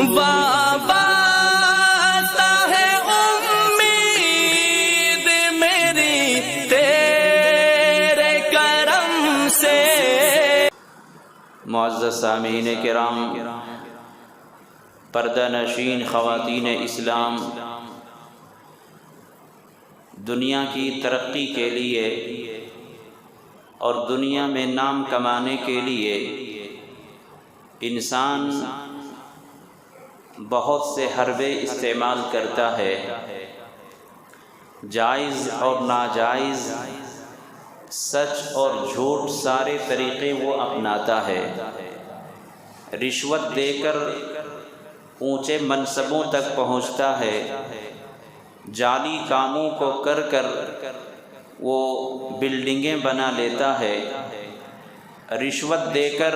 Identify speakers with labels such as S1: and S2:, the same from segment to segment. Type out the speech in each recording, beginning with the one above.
S1: وابستہ ہے امید میری تیرے کرم سے۔
S2: معزز سامعین کرام، پردہ نشین خواتین اسلام، دنیا کی ترقی کے لیے اور دنیا میں نام کمانے کے لیے انسان بہت سے حربے استعمال کرتا ہے، جائز اور ناجائز، سچ اور جھوٹ، سارے طریقے وہ اپناتا ہے۔ رشوت دے کر اونچے منصبوں تک پہنچتا ہے، جعلی کاموں کو کر کر وہ بلڈنگیں بنا لیتا ہے، رشوت دے کر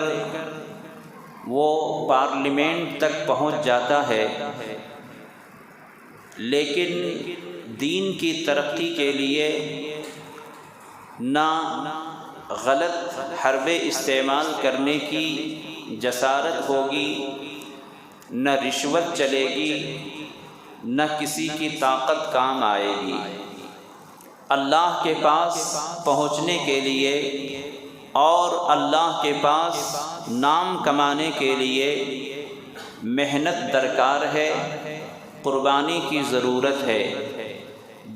S2: وہ پارلیمنٹ تک پہنچ جاتا ہے، لیکن دین کی ترقی کے لیے نہ غلط حربے استعمال کرنے کی جسارت ہوگی، نہ رشوت چلے گی، نہ کسی کی طاقت کام آئے گی۔ اللہ کے پاس پہنچنے کے لیے اور اللہ کے پاس نام کمانے کے لیے محنت درکار ہے، قربانی کی ضرورت ہے۔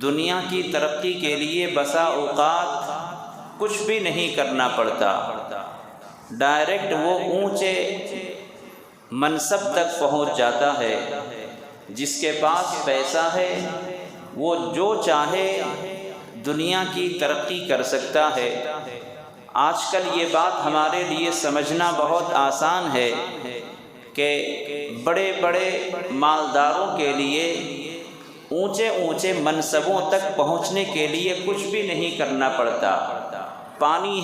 S2: دنیا کی ترقی کے لیے بسا اوقات کچھ بھی نہیں کرنا پڑتا، ڈائریکٹ وہ اونچے منصب تک پہنچ جاتا ہے۔ جس کے پاس پیسہ ہے وہ جو چاہے دنیا کی ترقی کر سکتا ہے۔ آج کل یہ بات ہمارے لیے سمجھنا بہت آسان ہے کہ بڑے بڑے مالداروں کے لیے اونچے اونچے منصبوں تک پہنچنے کے لیے کچھ بھی نہیں کرنا پڑتا، پانی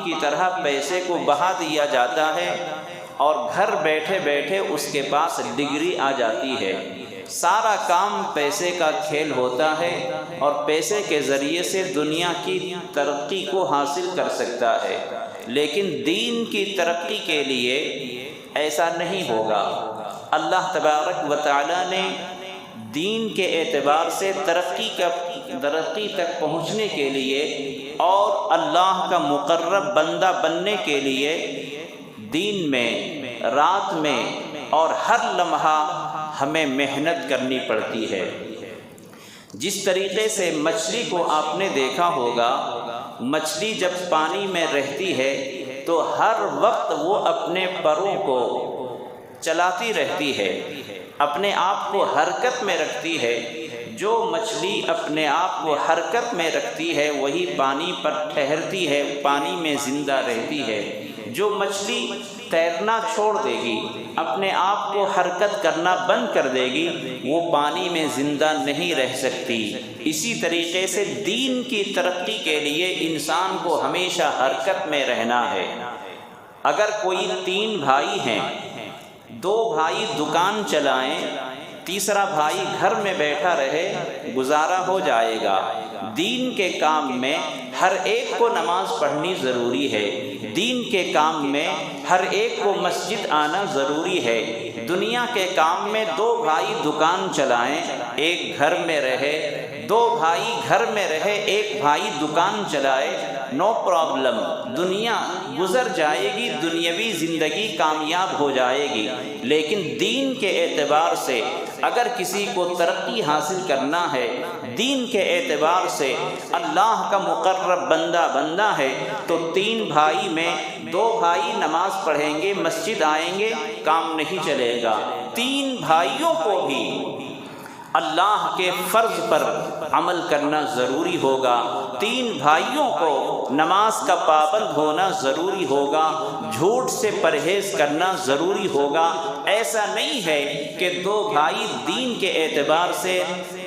S2: کی طرح پیسے کو بہا دیا جاتا ہے اور گھر بیٹھے بیٹھے اس کے پاس ڈگری آ جاتی ہے۔ سارا کام پیسے کا کھیل ہوتا ہے اور پیسے کے ذریعے سے دنیا کی ترقی کو حاصل کر سکتا ہے، لیکن دین کی ترقی کے لیے ایسا نہیں ہوگا۔ اللہ تبارک و تعالی نے دین کے اعتبار سے ترقی تک پہنچنے کے لیے اور اللہ کا مقرب بندہ بننے کے لیے دین میں، رات میں اور ہر لمحہ ہمیں محنت کرنی پڑتی ہے۔ جس طریقے سے مچھلی کو آپ نے دیکھا ہوگا، مچھلی جب پانی میں رہتی ہے تو ہر وقت وہ اپنے پروں کو چلاتی رہتی ہے، اپنے آپ کو حرکت میں رکھتی ہے۔ جو مچھلی اپنے آپ کو حرکت میں رکھتی ہے وہی پانی پر ٹھہرتی ہے، پانی میں زندہ رہتی ہے۔ جو مچھلی تیرنا چھوڑ دے گی، اپنے آپ کو حرکت کرنا بند کر دے گی، وہ پانی میں زندہ نہیں رہ سکتی۔ اسی طریقے سے دین کی ترقی کے لیے انسان کو ہمیشہ حرکت میں رہنا ہے۔ اگر کوئی 3 بھائی ہیں، 2 بھائی دکان چلائیں، تیسرا بھائی گھر میں بیٹھا رہے، گزارا ہو جائے گا۔ دین کے کام میں ہر ایک کو نماز پڑھنی ضروری ہے، دین کے کام میں ہر ایک کو مسجد آنا ضروری ہے۔ دنیا کے کام میں 2 بھائی دکان چلائیں، ایک گھر میں رہے، 2 بھائی گھر میں رہے، ایک بھائی دکان چلائے، نو پرابلم، دنیا گزر جائے گی، دنیاوی زندگی کامیاب ہو جائے گی۔ لیکن دین کے اعتبار سے اگر کسی کو ترقی حاصل کرنا ہے، دین کے اعتبار سے اللہ کا مقرب بندہ بننا ہے، تو 3 بھائی میں 2 بھائی نماز پڑھیں گے، مسجد آئیں گے، کام نہیں چلے گا۔ 3 بھائیوں کو بھی اللہ کے فرض پر عمل کرنا ضروری ہوگا، 3 بھائیوں کو نماز کا پابند ہونا ضروری ہوگا، جھوٹ سے پرہیز کرنا ضروری ہوگا۔ ایسا نہیں ہے کہ 2 بھائی دین کے اعتبار سے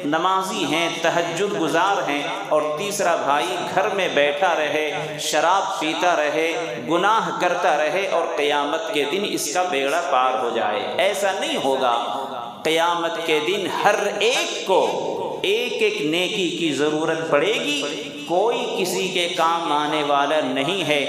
S2: نمازی ہیں، تہجد گزار ہیں، اور تیسرا بھائی گھر میں بیٹھا رہے، شراب پیتا رہے، گناہ کرتا رہے اور قیامت کے دن اس کا بیڑا پار ہو جائے۔ ایسا نہیں ہوگا۔ قیامت کے دن ہر ایک کو ایک ایک نیکی کی ضرورت پڑے گی، کوئی کسی کے کام آنے والا نہیں ہے۔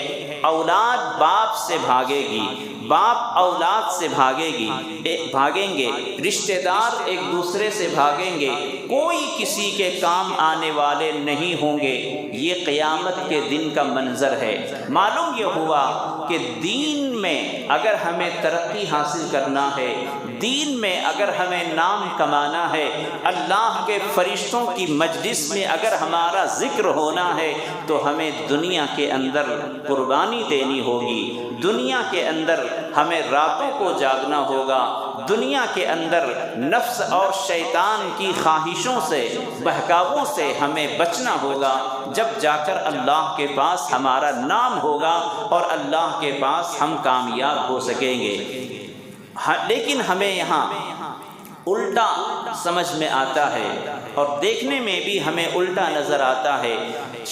S2: اولاد باپ سے بھاگے گی، باپ اولاد سے بھاگیں گے، رشتہ دار ایک دوسرے سے بھاگیں گے، کوئی کسی کے کام آنے والے نہیں ہوں گے۔ یہ قیامت کے دن کا منظر ہے۔ معلوم یہ ہوا کہ دین میں اگر ہمیں ترقی حاصل کرنا ہے، دین میں اگر ہمیں نام کمانا ہے، اللہ کے فرشتوں کی مجلس میں اگر ہمارا ذکر ہونا ہے، تو ہمیں دنیا کے اندر قربانی دینی ہوگی، دنیا کے اندر ہمیں راتوں کو جاگنا ہوگا، دنیا کے اندر نفس اور شیطان کی خواہشوں سے، بہکاووں سے ہمیں بچنا ہوگا، جب جا کر اللہ کے پاس ہمارا نام ہوگا اور اللہ کے پاس ہم کامیاب ہو سکیں گے۔ لیکن ہمیں یہاں الٹا سمجھ میں آتا ہے اور دیکھنے میں بھی ہمیں الٹا نظر آتا ہے۔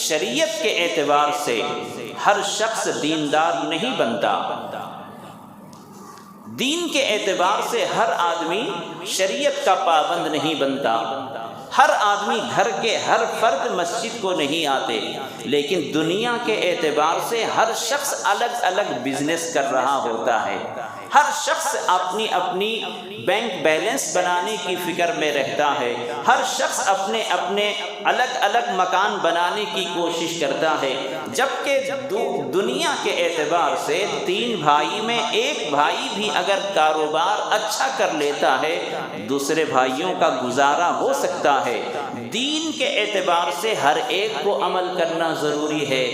S2: شریعت کے اعتبار سے ہر شخص دیندار نہیں بنتا، دین کے اعتبار سے ہر آدمی شریعت کا پابند نہیں بنتا، ہر آدمی گھر کے ہر فرد مسجد کو نہیں آتے، لیکن دنیا کے اعتبار سے ہر شخص الگ الگ بزنس کر رہا ہوتا ہے، ہر شخص اپنی اپنی بینک بیلنس بنانے کی فکر میں رہتا ہے، ہر شخص اپنے اپنے الگ الگ مکان بنانے کی کوشش کرتا ہے، جبکہ دنیا کے اعتبار سے 3 بھائی میں ایک بھائی بھی اگر کاروبار اچھا کر لیتا ہے، دوسرے بھائیوں کا گزارا ہو سکتا ہے۔ دین کے اعتبار سے ہر ایک کو عمل کرنا ضروری ہے،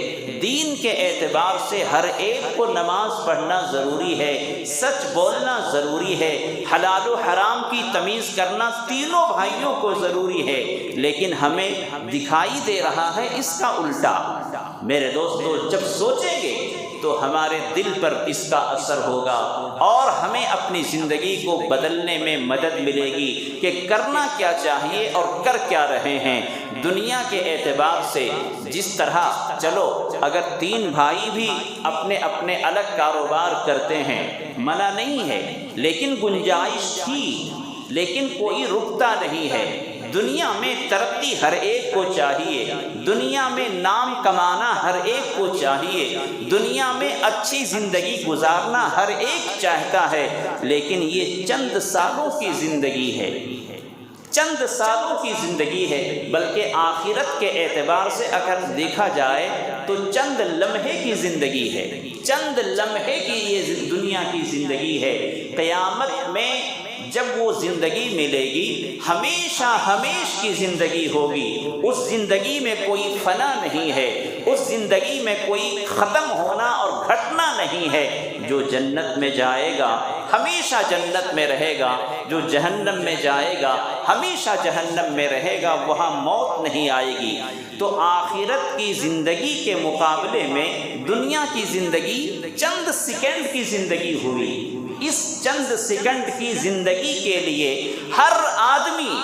S2: دین کے اعتبار سے ہر ایک کو نماز پڑھنا ضروری ہے، سچ بولنا ضروری ہے، حلال و حرام کی تمیز کرنا تینوں بھائیوں کو ضروری ہے، لیکن ہمیں دکھائی دے رہا ہے اس کا الٹا۔ میرے دوستو، جب سوچیں گے تو ہمارے دل پر اس کا اثر ہوگا اور ہمیں اپنی زندگی کو بدلنے میں مدد ملے گی کہ کرنا کیا چاہیے اور کر کیا رہے ہیں۔ دنیا کے اعتبار سے جس طرح چلو اگر 3 بھائی بھی اپنے اپنے الگ کاروبار کرتے ہیں، منع نہیں ہے، لیکن گنجائش تھی، لیکن کوئی رکتا نہیں ہے۔ دنیا میں ترقی ہر ایک کو چاہیے، دنیا میں نام کمانا ہر ایک کو چاہیے، دنیا میں اچھی زندگی گزارنا ہر ایک چاہتا ہے، لیکن یہ چند سالوں کی زندگی ہے، چند سالوں کی زندگی ہے، بلکہ آخرت کے اعتبار سے اگر دیکھا جائے تو چند لمحے کی زندگی ہے، چند لمحے کی یہ دنیا کی زندگی ہے۔ قیامت میں جب وہ زندگی ملے گی، ہمیشہ ہمیش کی زندگی ہوگی، اس زندگی میں کوئی فنا نہیں ہے، اس زندگی میں کوئی ختم ہونا اور گھٹنا نہیں ہے۔ جو جنت میں جائے گا ہمیشہ جنت میں رہے گا، جو جہنم میں جائے گا ہمیشہ جہنم میں رہے گا، وہاں موت نہیں آئے گی۔ تو آخرت کی زندگی کے مقابلے میں دنیا کی زندگی چند سیکنڈ کی زندگی ہوئی۔ اس چند سیکنڈ کی زندگی کے لیے ہر آدمی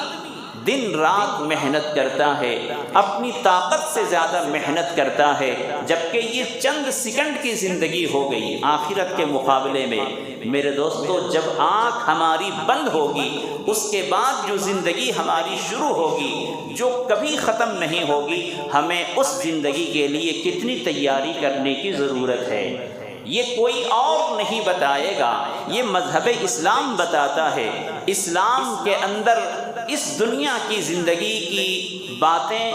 S2: دن رات محنت کرتا ہے، اپنی طاقت سے زیادہ محنت کرتا ہے، جبکہ یہ چند سیکنڈ کی زندگی ہو گئی آخرت کے مقابلے میں۔ میرے دوستو، جب آنکھ ہماری بند ہوگی، اس کے بعد جو زندگی ہماری شروع ہوگی، جو کبھی ختم نہیں ہوگی، ہمیں اس زندگی کے لیے کتنی تیاری کرنے کی ضرورت ہے، یہ کوئی اور نہیں بتائے گا، یہ مذہب اسلام بتاتا ہے۔ اسلام کے اندر اس دنیا کی زندگی کی باتیں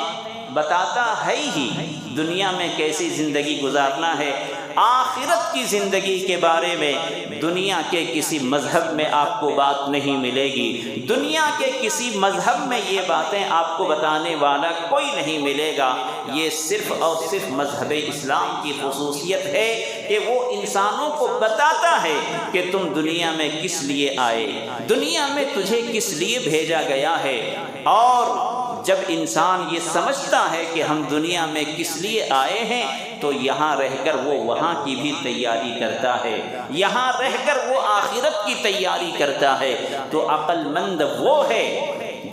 S2: بتاتا ہے ہی، دنیا میں کیسی زندگی گزارنا ہے۔ آخرت کی زندگی کے بارے میں دنیا کے کسی مذہب میں آپ کو بات نہیں ملے گی، دنیا کے کسی مذہب میں یہ باتیں آپ کو بتانے والا کوئی نہیں ملے گا۔ یہ صرف اور صرف مذہب اسلام کی خصوصیت ہے کہ وہ انسانوں کو بتاتا ہے کہ تم دنیا میں کس لیے آئے، دنیا میں تجھے کس لیے بھیجا گیا ہے۔ اور جب انسان یہ سمجھتا ہے کہ ہم دنیا میں کس لیے آئے ہیں، تو یہاں رہ کر وہ وہاں کی بھی تیاری کرتا ہے، یہاں رہ کر وہ آخرت کی تیاری کرتا ہے۔ تو عقل مند وہ ہے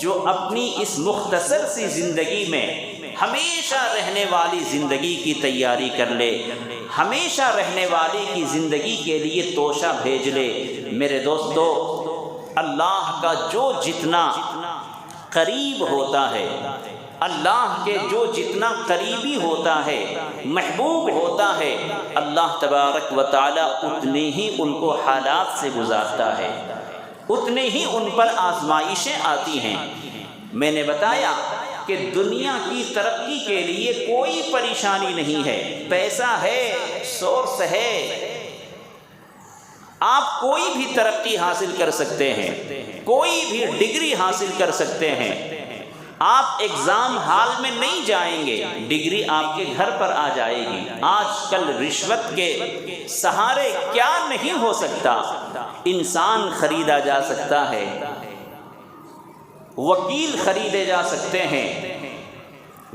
S2: جو اپنی اس مختصر سی زندگی میں ہمیشہ رہنے والی زندگی کی تیاری کر لے، ہمیشہ رہنے والی کی زندگی کے لیے توشہ بھیج لے۔ میرے دوستو، اللہ کا جو جتنا قریب ہوتا ہے، اللہ کے جو جتنا قریبی ہوتا ہے، محبوب ہوتا ہے، اللہ تبارک و تعالی اتنے ہی ان کو حالات سے گزارتا ہے، اتنے ہی ان پر آزمائشیں آتی ہیں۔ میں نے بتایا کہ دنیا کی ترقی کے لیے کوئی پریشانی نہیں ہے، پیسہ ہے، سورس ہے، آپ کوئی بھی ترقی حاصل کر سکتے ہیں، کوئی بھی ڈگری حاصل کر سکتے ہیں۔ آپ ایگزام ہال میں نہیں جائیں گے، ڈگری آپ کے گھر پر آ جائے گی۔ آج کل رشوت کے سہارے کیا نہیں ہو سکتا، انسان خریدا جا سکتا ہے، وکیل خریدے جا سکتے ہیں،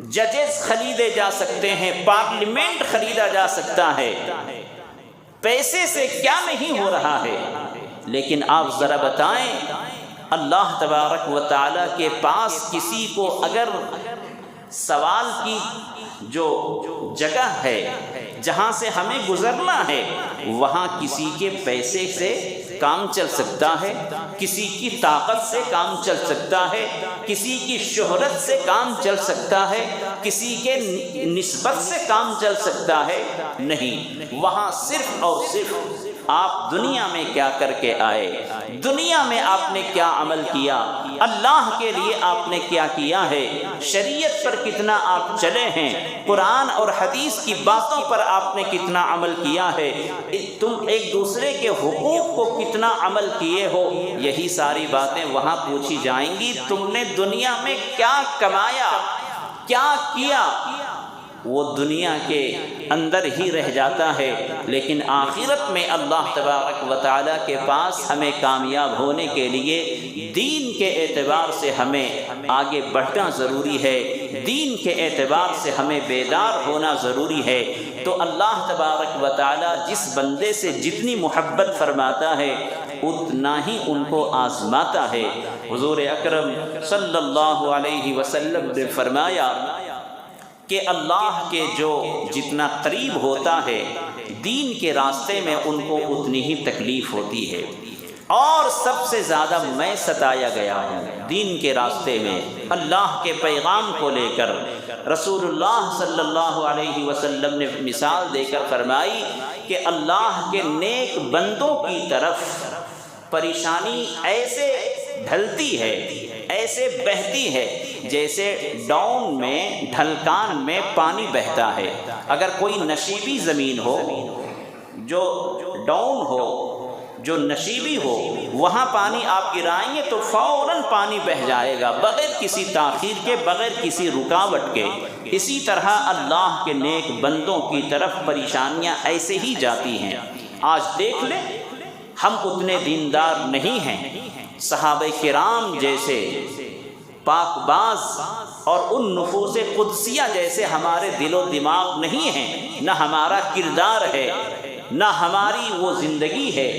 S2: ججز خریدے جا سکتے ہیں، پارلیمنٹ خریدا جا سکتا ہے، پیسے سے کیا نہیں ہو رہا ہے۔ لیکن آپ ذرا بتائیں، اللہ تبارک و تعالی کے پاس کسی کو اگر سوال کی جو جگہ ہے جہاں سے ہمیں گزرنا ہے، وہاں کسی کے پیسے سے کام چل سکتا ہے، کسی کی طاقت سے کام چل سکتا ہے، کسی کی شہرت سے کام چل سکتا ہے، کسی کے نسبت سے کام چل سکتا ہے؟ نہیں، وہاں صرف اور صرف آپ دنیا میں کیا کر کے آئے، دنیا میں آپ نے کیا عمل کیا، اللہ کے لیے آپ نے کیا کیا ہے، شریعت پر کتنا آپ چلے ہیں، قرآن اور حدیث کی باتوں پر آپ نے کتنا عمل کیا ہے، تم ایک دوسرے کے حقوق کو کتنا عمل کیے ہو، یہی ساری باتیں وہاں پوچھی جائیں گی۔ تم نے دنیا میں کیا کمایا، کیا کیا، وہ دنیا کے اندر ہی رہ جاتا ہے، لیکن آخرت میں اللہ تبارک و تعالیٰ کے پاس ہمیں کامیاب ہونے کے لیے دین کے اعتبار سے ہمیں آگے بڑھنا ضروری ہے، دین کے اعتبار سے ہمیں بیدار ہونا ضروری ہے۔ تو اللہ تبارک و تعالیٰ جس بندے سے جتنی محبت فرماتا ہے اتنا ہی ان کو آزماتا ہے۔ حضور اکرم صلی اللہ علیہ وسلم نے فرمایا کہ اللہ کے جو جتنا قریب ہوتا ہے دین کے راستے میں ان کو اتنی ہی تکلیف ہوتی ہے، اور سب سے زیادہ میں ستایا گیا ہوں دین کے راستے میں، اللہ کے پیغام کو لے کر۔ رسول اللہ صلی اللہ علیہ وسلم نے مثال دے کر فرمائی کہ اللہ کے نیک بندوں کی طرف پریشانی ایسے ڈھلتی ہے، ایسے بہتی ہے جیسے ڈاؤن میں، ڈھلکان میں پانی بہتا ہے۔ اگر کوئی نشیبی زمین ہو، جو ڈاؤن ہو، جو نشیبی ہو، وہاں پانی آپ گرائیں گے تو فوراً پانی بہہ جائے گا، بغیر کسی تاخیر کے، بغیر کسی رکاوٹ کے۔ اسی طرح اللہ کے نیک بندوں کی طرف پریشانیاں ایسے ہی جاتی ہیں۔ آج دیکھ لیں، ہم اتنے دیندار نہیں ہیں، صحابہ کرام جیسے پاک باز اور ان نفوس قدسیہ جیسے ہمارے دل و دماغ نہیں ہیں، نہ ہمارا کردار ہے، نہ ہماری وہ زندگی ہے۔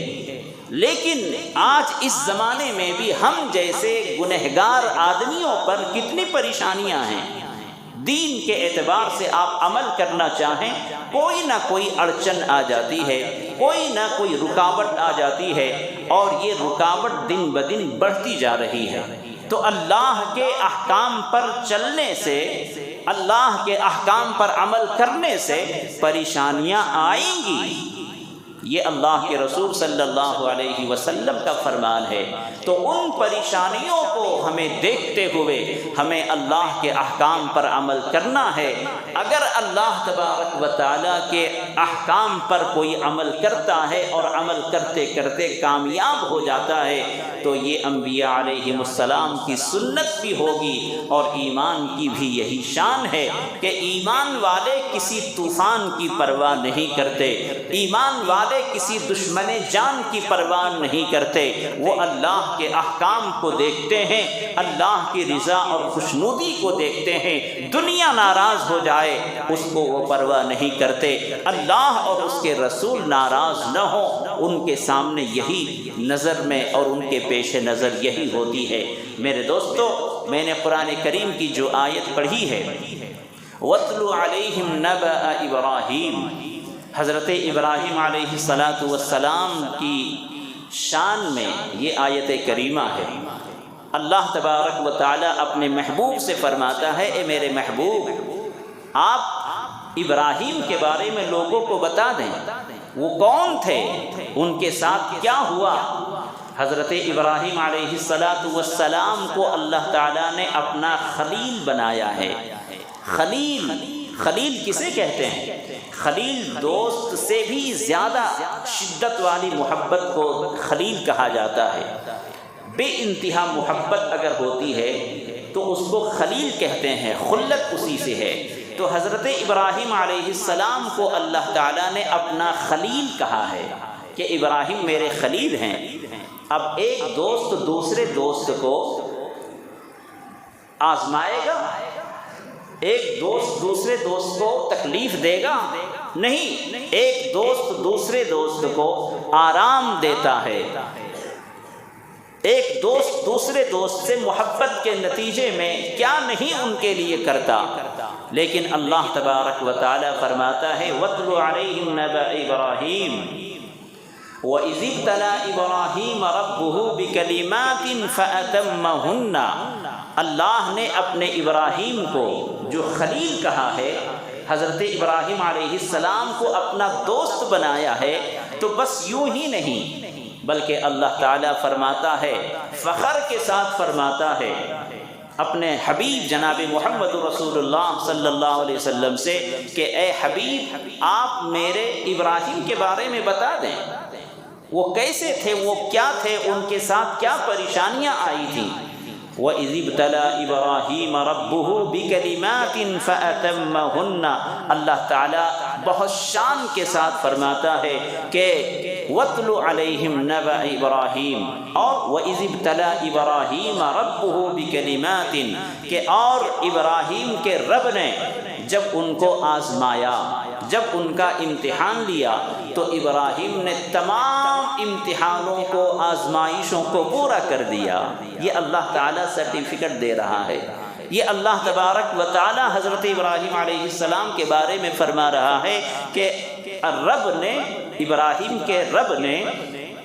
S2: لیکن آج اس زمانے میں بھی ہم جیسے گنہگار آدمیوں پر کتنی پریشانیاں ہیں۔ دین کے اعتبار سے آپ عمل کرنا چاہیں، کوئی نہ کوئی اڑچن آ جاتی ہے، کوئی نہ کوئی رکاوٹ آ جاتی ہے، اور یہ رکاوٹ دن بدن بڑھتی جا رہی ہے۔ تو اللہ کے احکام پر چلنے سے، اللہ کے احکام پر عمل کرنے سے پریشانیاں آئیں گی، یہ اللہ کے رسول صلی اللہ علیہ وسلم کا فرمان ہے۔ تو ان پریشانیوں کو ہمیں دیکھتے ہوئے ہمیں اللہ کے احکام پر عمل کرنا ہے۔ اگر اللہ تبارک و تعالیٰ کے احکام پر کوئی عمل کرتا ہے اور عمل کرتے کرتے کامیاب ہو جاتا ہے تو یہ انبیاء علیہم السلام کی سنت بھی ہوگی، اور ایمان کی بھی یہی شان ہے کہ ایمان والے کسی طوفان کی پرواہ نہیں کرتے، ایمان والے کسی دشمن جان کی پرواہ نہیں کرتے، وہ اللہ کے احکام کو دیکھتے ہیں، اللہ کی رضا اور خوشنودی کو دیکھتے ہیں۔ دنیا ناراض ہو جائے اس کو وہ پرواہ نہیں کرتے، اللہ اور اس کے رسول ناراض نہ ہو، ان کے سامنے یہی نظر میں اور ان کے پیش نظر یہی ہوتی ہے۔ میرے دوستو، میں نے قرآن کریم کی جو آیت پڑھی ہے، وَاتْلُ عَلَيْهِمْ نَبَأَ إِبْرَاهِيمَ، حضرت ابراہیم علیہ السلام کی شان میں یہ آیت کریمہ ہے۔ اللہ تبارک و تعالی اپنے محبوب سے فرماتا ہے، اے میرے محبوب، آپ ابراہیم کے بارے میں لوگوں کو بتا دیں، وہ کون تھے، ان کے ساتھ کیا ہوا۔ حضرت ابراہیم علیہ السلام کو اللہ تعالیٰ نے اپنا خلیل بنایا ہے۔ خلیل کسے کہتے ہیں؟ خلیل دوست سے بھی زیادہ شدت والی محبت کو خلیل کہا جاتا ہے۔ بے انتہا محبت اگر ہوتی ہے تو اس کو خلیل کہتے ہیں، خلت اسی سے ہے۔ تو حضرت ابراہیم علیہ السلام کو اللہ تعالیٰ نے اپنا خلیل کہا ہے کہ ابراہیم میرے خلیل ہیں۔ اب ایک دوست دوسرے دوست کو آزمائے گا، ایک دوست دوسرے دوست کو تکلیف دے گا؟ نہیں، ایک دوست دوسرے دوست کو آرام دیتا ہے، ایک دوست دوسرے دوست سے محبت کے نتیجے میں کیا نہیں ان کے لیے کرتا۔ لیکن اللہ تبارک و تعالی فرماتا ہے، وَاتْلُ عَلَيْهِمْ نَبَأَ إِبْرَاهِيمَ وَإِذِ ابْتَلَىٰ إِبْرَاهِيمَ رَبُّهُ بِكَلِمَاتٍ فَأَتَمَّهُنَّ۔ اللہ نے اپنے ابراہیم کو جو خلیل کہا ہے، حضرت ابراہیم علیہ السلام کو اپنا دوست بنایا ہے، تو بس یوں ہی نہیں بلکہ اللہ تعالیٰ فرماتا ہے، فخر کے ساتھ فرماتا ہے اپنے حبیب جناب محمد رسول اللہ صلی اللہ علیہ وسلم سے کہ اے حبیب، آپ میرے ابراہیم کے بارے میں بتا دیں، وہ کیسے تھے، وہ کیا تھے، ان کے ساتھ کیا پریشانیاں آئی تھیں۔ وَإِذِ ابْتَلَىٰ إِبْرَاهِيمَ رَبُّهُ بِكَلِمَاتٍ فَأَتَمَّهُنَّ۔ اللہ تعالیٰ بہت شان کے ساتھ فرماتا ہے کہ وَاتْلُ عَلَيْهِمْ نَبَأَ إِبْرَاهِيمَ، اور وَإِذِ ابْتَلَىٰ إِبْرَاهِيمَ رَبُّهُ بِكَلِمَاتٍ، کہ اور ابراہیم کے رب نے جب ان کو آزمایا، جب ان کا امتحان لیا، تو ابراہیم نے تمام امتحانوں کو، آزمائشوں کو پورا کر دیا۔ یہ اللہ تعالیٰ سرٹیفکیٹ دے رہا ہے، یہ اللہ تبارک و تعالیٰ حضرت ابراہیم علیہ السلام کے بارے میں فرما رہا ہے کہ رب نے، ابراہیم کے رب نے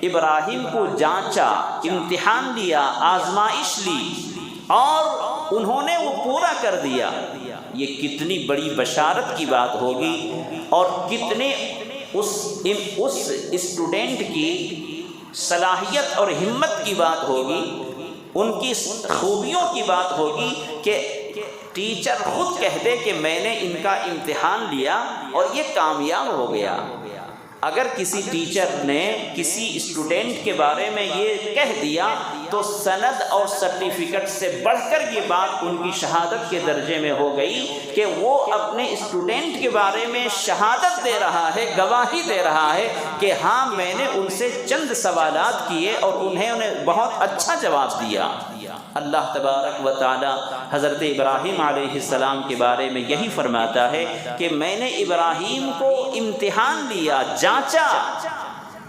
S2: ابراہیم کو جانچا، امتحان لیا، آزمائش لی، اور انہوں نے وہ پورا کر دیا۔ یہ کتنی بڑی بشارت کی بات ہوگی، اور کتنے اس اسٹوڈنٹ کی صلاحیت اور ہمت کی بات ہوگی، ان کی خوبیوں کی بات ہوگی کہ ٹیچر خود کہہ دے کہ میں نے ان کا امتحان لیا اور یہ کامیاب ہو گیا۔ اگر کسی ٹیچر نے کسی اسٹوڈنٹ کے بارے میں یہ کہہ دیا تو سند اور سرٹیفکیٹ سے بڑھ کر یہ بات ان کی شہادت کے درجے میں ہو گئی کہ وہ اپنے اسٹوڈنٹ کے بارے میں شہادت دے رہا ہے، گواہی دے رہا ہے کہ ہاں میں نے ان سے چند سوالات کیے اور انہیں بہت اچھا جواب دیا۔ اللہ تبارک و تعالی حضرت ابراہیم علیہ السلام کے بارے میں یہی فرماتا ہے کہ میں نے ابراہیم کو امتحان لیا، جانچا،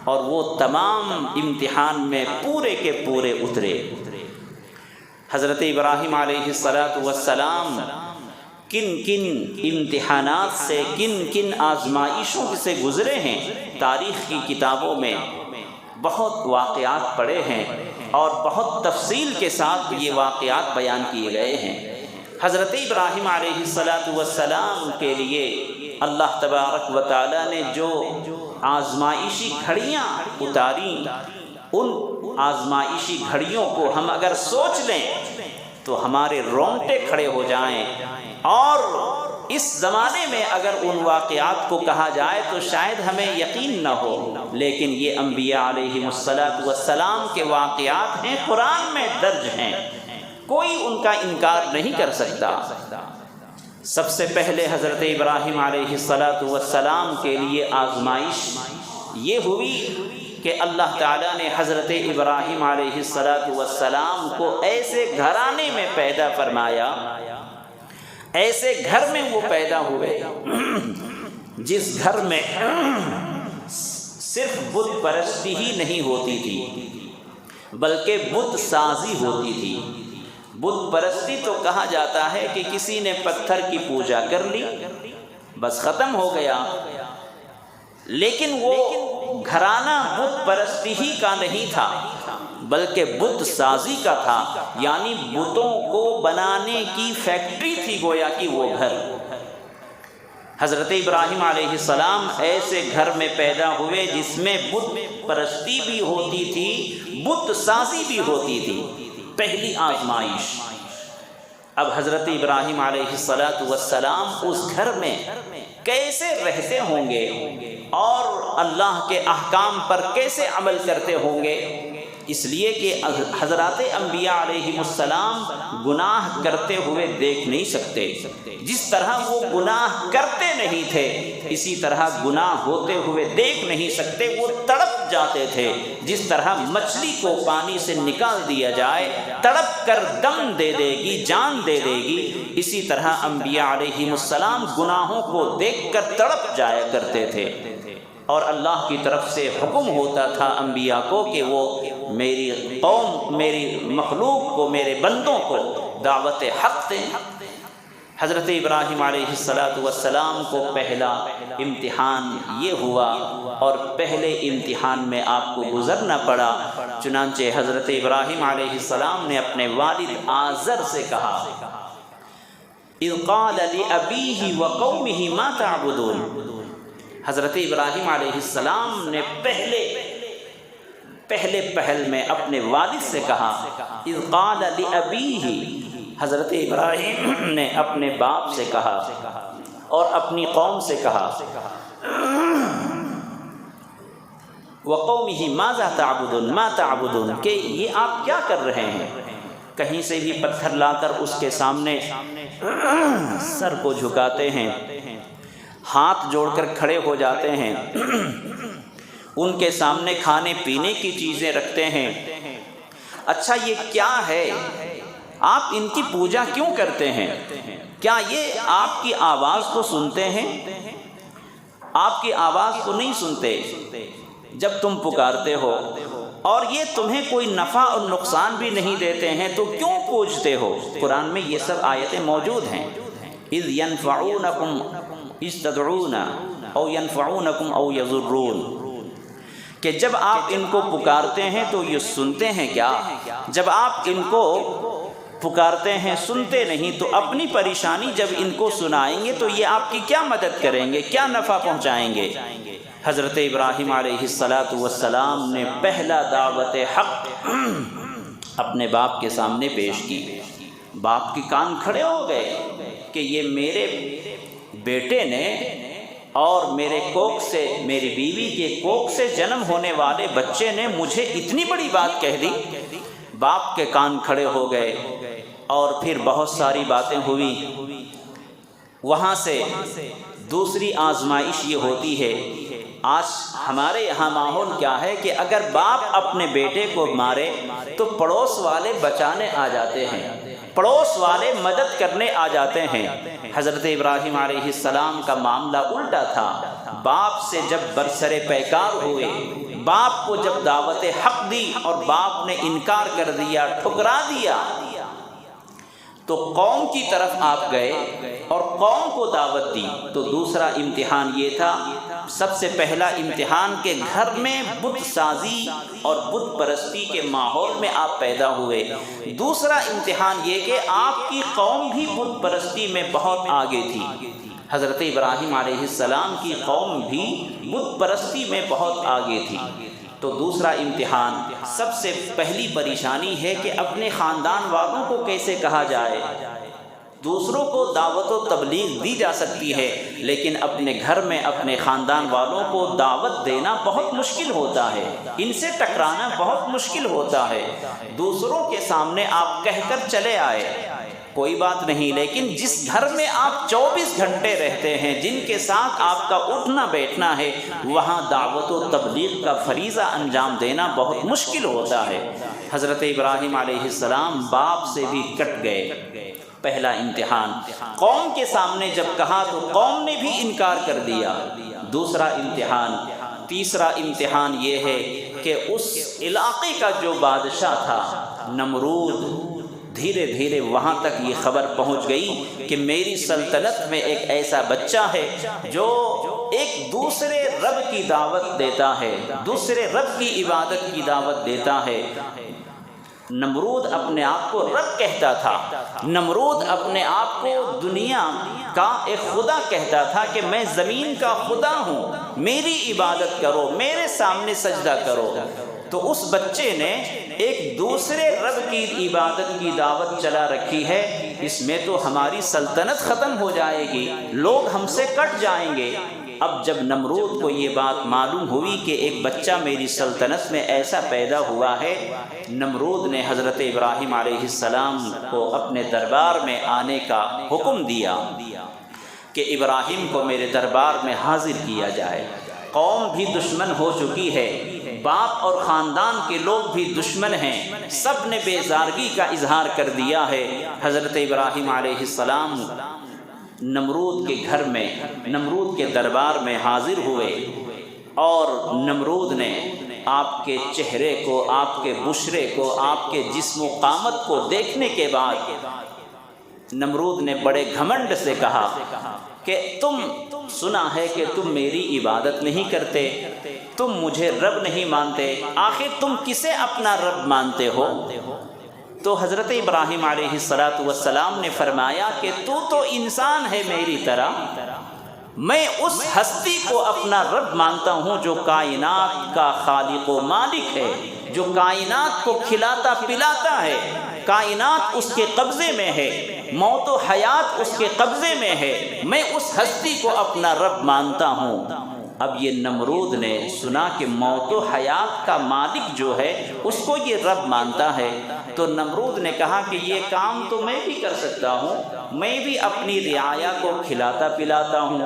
S2: اور وہ تمام امتحان میں پورے کے پورے اترے۔ حضرت ابراہیم علیہ السلام کن کن امتحانات سے، کن کن آزمائشوں سے گزرے ہیں، تاریخ کی کتابوں میں بہت واقعات پڑے ہیں اور بہت تفصیل کے ساتھ یہ واقعات بیان کیے گئے ہیں۔ حضرت ابراہیم علیہ السلام کے لیے اللہ تبارک و تعالی نے جو آزمائشی گھڑیاں اتاری، ان آزمائشی گھڑیوں کو ہم اگر سوچ لیں تو ہمارے رونگٹے کھڑے ہو جائیں، اور اس زمانے میں اگر ان واقعات کو کہا جائے تو شاید ہمیں یقین نہ ہو، لیکن یہ انبیاء علیہ السلام کے واقعات ہیں، قرآن میں درج ہیں، کوئی ان کا انکار نہیں کر سکتا۔ سب سے پہلے حضرت ابراہیم علیہ السلام کے لیے آزمائش یہ ہوئی کہ اللہ تعالیٰ نے حضرت ابراہیم علیہ السلام کو ایسے گھرانے میں پیدا فرمایا، ایسے گھر میں وہ پیدا ہوئے جس گھر میں صرف بت پرستی ہی نہیں ہوتی تھی بلکہ بت سازی ہوتی تھی۔ بت پرستی تو کہا جاتا ہے کہ کسی نے پتھر کی پوجا کر لی، بس ختم ہو گیا، لیکن وہ گھرانہ بت پرستی ہی کا نہیں تھا، بلکہ بت سازی کا تھا، یعنی بتوں کو بنانے کی فیکٹری تھی گویا کہ وہ گھر۔ حضرت ابراہیم علیہ السلام ایسے گھر میں پیدا ہوئے جس میں بت پرستی بھی ہوتی تھی، بت سازی بھی ہوتی تھی، پہلی آزمائش۔ اب حضرت ابراہیم علیہ السلام اس گھر میں کیسے رہتے ہوں گے اور اللہ کے احکام پر کیسے عمل کرتے ہوں گے؟ اس لیے کہ حضرات انبیاء علیہ السلام گناہ کرتے ہوئے دیکھ نہیں سکتے۔ جس طرح وہ گناہ کرتے نہیں تھے، اسی طرح گناہ ہوتے ہوئے دیکھ نہیں سکتے، وہ تڑپ جاتے تھے۔ جس طرح مچھلی کو پانی سے نکال دیا جائے، تڑپ کر دم دے دے گی، جان دے دے گی، اسی طرح انبیاء علیہ السلام گناہوں کو دیکھ کر تڑپ جایا کرتے تھے۔ اور اللہ کی طرف سے حکم ہوتا تھا انبیاء کو کہ وہ میری قوم، میری مخلوق کو، میرے بندوں کو دعوت حق دیں۔ حضرت ابراہیم علیہ السلام کو پہلا امتحان یہ ہوا اور پہلے امتحان میں آپ کو گزرنا پڑا۔ چنانچہ حضرت ابراہیم علیہ السلام نے اپنے والد آزر سے کہا، اذ قال لأبیہ وقومہ ما تعبدون۔ حضرت ابراہیم علیہ السلام نے پہلے پہل میں اپنے والد سے کہا، اذ قال لأبیہ، حضرت ابراہیم نے اپنے باپ سے کہا اور اپنی قوم سے کہا، وقومہ ماذا تعبدون، ما تعبدون، کہ یہ آپ کیا کر رہے ہیں؟ کہیں سے بھی پتھر لا کر اس کے سامنے سر کو جھکاتے ہیں، ہاتھ جوڑ کر کھڑے ہو جاتے ہیں، ان کے سامنے کھانے پینے کی چیزیں رکھتے ہیں۔ اچھا یہ کیا ہے؟ آپ ان کی پوجا کیوں کرتے ہیں؟ کیا یہ آپ کی آواز کو سنتے ہیں؟ آپ کی آواز کو نہیں سنتے جب تم پکارتے ہو، اور یہ تمہیں کوئی نفع اور نقصان بھی نہیں دیتے ہیں، تو کیوں پوجتے ہو؟ قرآن میں یہ سب آیتیں موجود ہیں۔ اذ ینفعونکم اذ تدعون او ینفعونکم او یضرون، کہ جب آپ ان کو پکارتے ہیں تو یہ سنتے ہیں کیا؟ جب آپ ان کو پکارتے ہیں سنتے نہیں، تو اپنی پریشانی جب ان کو سنائیں گے تو یہ آپ کی کیا مدد کریں گے، کیا نفع پہنچائیں گے؟ حضرت ابراہیم علیہ السلام نے پہلا دعوت حق اپنے باپ کے سامنے پیش کی۔ باپ کے کان کھڑے ہو گئے کہ یہ میرے بیٹے نے اور میرے کوکھ سے، میری بیوی کے کوکھ سے جنم ہونے والے بچے نے مجھے اتنی بڑی بات کہہ دی۔ باپ کے کان کھڑے ہو گئے اور پھر بہت ساری باتیں ہوئی۔ وہاں سے دوسری آزمائش یہ ہوتی ہے، آج ہمارے یہاں ماحول کیا ہے کہ اگر باپ اپنے بیٹے کو مارے تو پڑوس والے بچانے آ جاتے ہیں، پڑوس والے مدد کرنے آ جاتے ہیں۔ حضرت ابراہیم علیہ السلام کا معاملہ الٹا تھا۔ باپ سے جب برسر پیکار ہوئے، باپ کو جب دعوت حق دی اور باپ نے انکار کر دیا، ٹھکرا دیا، تو قوم کی طرف آپ گئے اور قوم کو دعوت دی۔ تو دوسرا امتحان یہ تھا، سب سے پہلا امتحان کہ گھر میں بت سازی اور بت پرستی کے ماحول میں آپ پیدا ہوئے۔ دوسرا امتحان یہ کہ آپ کی قوم بھی بت پرستی میں بہت آگے تھی۔ حضرت ابراہیم علیہ السلام کی قوم بھی بت پرستی میں بہت آگے تھی۔ تو دوسرا امتحان، سب سے پہلی پریشانی ہے کہ اپنے خاندان والوں کو کیسے کہا جائے۔ دوسروں کو دعوت و تبلیغ دی جا سکتی ہے، لیکن اپنے گھر میں اپنے خاندان والوں کو دعوت دینا بہت مشکل ہوتا ہے، ان سے ٹکرانا بہت مشکل ہوتا ہے۔ دوسروں کے سامنے آپ کہہ کر چلے آئے، کوئی بات نہیں، لیکن جس گھر میں آپ 24 گھنٹے رہتے ہیں، جن کے ساتھ آپ کا اٹھنا بیٹھنا ہے، وہاں دعوت و تبلیغ کا فریضہ انجام دینا بہت مشکل ہوتا ہے۔ حضرت ابراہیم علیہ السلام باپ سے بھی کٹ گئے۔ پہلا امتحان قوم کے سامنے جب کہا تو قوم نے بھی انکار کر دیا۔ دوسرا امتحان، تیسرا امتحان یہ ہے کہ اس علاقے کا جو بادشاہ تھا نمرود، دھیرے دھیرے وہاں تک یہ خبر پہنچ گئی کہ میری سلطنت میں ایک ایسا بچہ ہے جو ایک دوسرے رب کی دعوت دیتا ہے، دوسرے رب کی عبادت کی دعوت دیتا ہے، نمرود اپنے آپ کو رب کہتا تھا، نمرود اپنے آپ کو دنیا کا ایک خدا کہتا تھا کہ میں زمین کا خدا ہوں، میری عبادت کرو، میرے سامنے سجدہ کرو۔ تو اس بچے نے ایک دوسرے رب کی عبادت کی دعوت چلا رکھی ہے، اس میں تو ہماری سلطنت ختم ہو جائے گی، لوگ ہم سے کٹ جائیں گے۔ اب جب نمرود کو یہ بات معلوم ہوئی کہ ایک بچہ میری سلطنت میں ایسا پیدا ہوا ہے، نمرود نے حضرت ابراہیم علیہ السلام کو اپنے دربار میں آنے کا حکم دیا کہ ابراہیم کو میرے دربار میں حاضر کیا جائے۔ قوم بھی دشمن ہو چکی ہے، باپ اور خاندان کے لوگ بھی دشمن ہیں، سب نے بیزارگی کا اظہار کر دیا ہے۔ حضرت ابراہیم علیہ السلام نمرود کے گھر میں، نمرود کے دربار میں حاضر ہوئے، اور نمرود نے آپ کے چہرے کو، آپ کے بشرے کو، آپ کے جسم و قامت کو دیکھنے کے بعد نمرود نے بڑے گھمنڈ سے کہا کہ تم سنا ہے کہ تم میری عبادت نہیں کرتے، تم مجھے رب نہیں مانتے، آخر تم کسے اپنا رب مانتے ہو؟ تو حضرت ابراہیم علیہ السلام نے فرمایا کہ تو انسان ہے میری طرح، میں اس ہستی کو اپنا رب مانتا ہوں جو کائنات کا خالق و مالک ہے، جو کائنات کو کھلاتا پلاتا ہے، کائنات اس کے قبضے میں ہے، موت و حیات اس کے قبضے میں ہے، میں اس ہستی کو اپنا رب مانتا ہوں۔ اب یہ نمرود نے سنا کہ موت و حیات کا مالک جو ہے اس کو یہ رب مانتا ہے، تو نمرود نے کہا کہ یہ کام تو میں بھی کر سکتا ہوں، میں بھی اپنی رعایا کو کھلاتا پلاتا ہوں،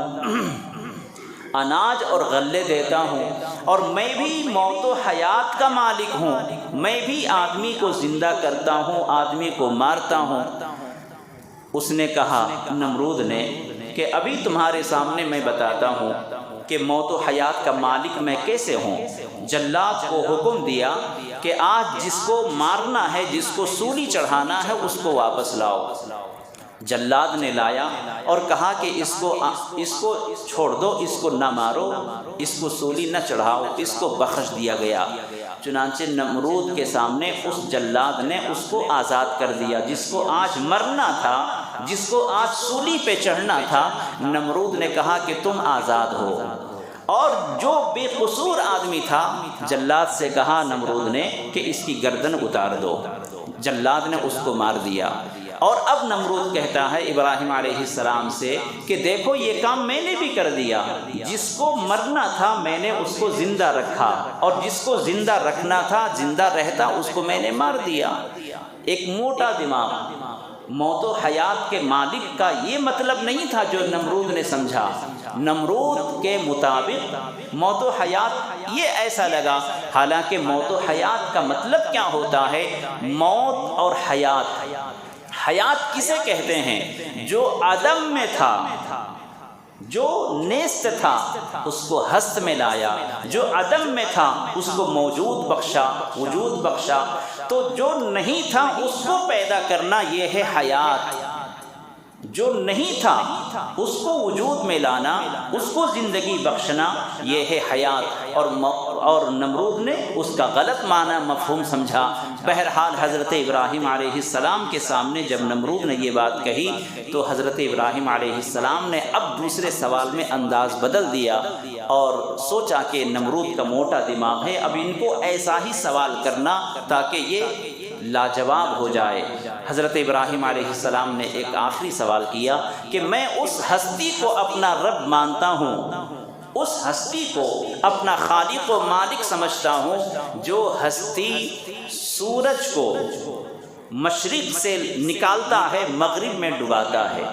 S2: اناج اور غلے دیتا ہوں، اور میں بھی موت و حیات کا مالک ہوں، میں بھی آدمی کو زندہ کرتا ہوں، آدمی کو مارتا ہوں۔ اس نے کہا، نمرود نے، کہ ابھی تمہارے سامنے میں بتاتا ہوں کہ موت و حیات کا مالک میں کیسے ہوں۔ جلاد کو حکم دیا کہ آج جس کو مارنا ہے، جس کو سولی چڑھانا ہے، اس کو واپس لاؤ۔ جلاد نے لایا اور کہا کہ اس کو چھوڑ دو، اس کو نہ مارو، اس کو سولی نہ چڑھاؤ، اس کو بخش دیا گیا۔ چنانچہ نمرود کے سامنے اس جلاد نے اس کو آزاد کر دیا، جس کو آج مرنا تھا، جس کو آج سولی پہ چڑھنا تھا۔ نمرود نے کہا کہ تم آزاد ہو، اور جو بے قصور آدمی تھا، جلاد سے کہا نمرود نے کہ اس کی گردن اتار دو۔ جلاد نے اس کو مار دیا، اور اب نمرود کہتا ہے ابراہیم علیہ السلام سے کہ دیکھو یہ کام میں نے بھی کر دیا، جس کو مرنا تھا میں نے اس کو زندہ رکھا، اور جس کو زندہ رکھنا تھا زندہ رہتا اس کو میں نے مار دیا۔ ایک موٹا دماغ، موت و حیات کے مالک کا یہ مطلب نہیں تھا جو نمرود نے سمجھا۔ نمرود کے مطابق موت و حیات یہ ایسا لگا، حالانکہ موت و حیات کا مطلب کیا ہوتا ہے؟ موت اور حیات۔ حیات کسے کہتے ہیں؟ جو عدم میں تھا، جو نیست تھا اس کو ہست میں لایا، جو عدم میں تھا اس کو موجود بخشا، وجود بخشا۔ تو جو نہیں تھا اس کو پیدا کرنا یہ ہے حیات، جو نہیں تھا اس کو وجود میں لانا، اس کو زندگی بخشنا، یہ ہے حیات۔ اور نمرود نے اس کا غلط معنی مفہوم سمجھا۔ بہرحال حضرت ابراہیم علیہ السلام کے سامنے جب نمرود نے یہ بات کہی تو حضرت ابراہیم علیہ السلام نے اب دوسرے سوال میں انداز بدل دیا اور سوچا کہ نمرود کا موٹا دماغ ہے، اب ان کو ایسا ہی سوال کرنا تاکہ یہ لاجواب ہو جائے۔ حضرت ابراہیم علیہ السلام نے ایک آخری سوال کیا کہ میں اس ہستی کو اپنا رب مانتا ہوں، اس ہستی کو اپنا خالق و مالک سمجھتا ہوں، جو ہستی سورج کو مشرق سے نکالتا ہے مغرب میں ڈباتا ہے،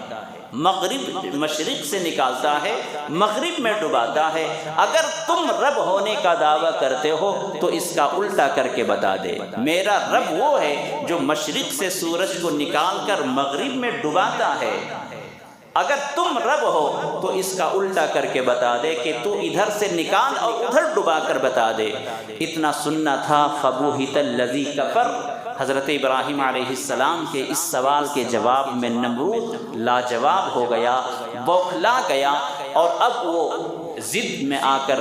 S2: مشرق سے نکالتا ہے مغرب میں ڈباتا ہے۔ اگر تم رب ہونے کا دعویٰ کرتے ہو تو اس کا الٹا کر کے بتا دے۔ میرا رب وہ ہے جو مشرق سے سورج کو نکال کر مغرب میں ڈباتا ہے۔ اگر تم رب ہو تو اس کا الٹا کر کے بتا دے کہ تو ادھر سے نکال اور ادھر ڈبا کر بتا دے۔ اتنا سننا تھا فبہت الذی کفر۔ حضرت ابراہیم علیہ السلام کے اس سوال کے جواب میں نمرود لاجواب ہو گیا، بوکھلا گیا، اور اب وہ ضد میں آ کر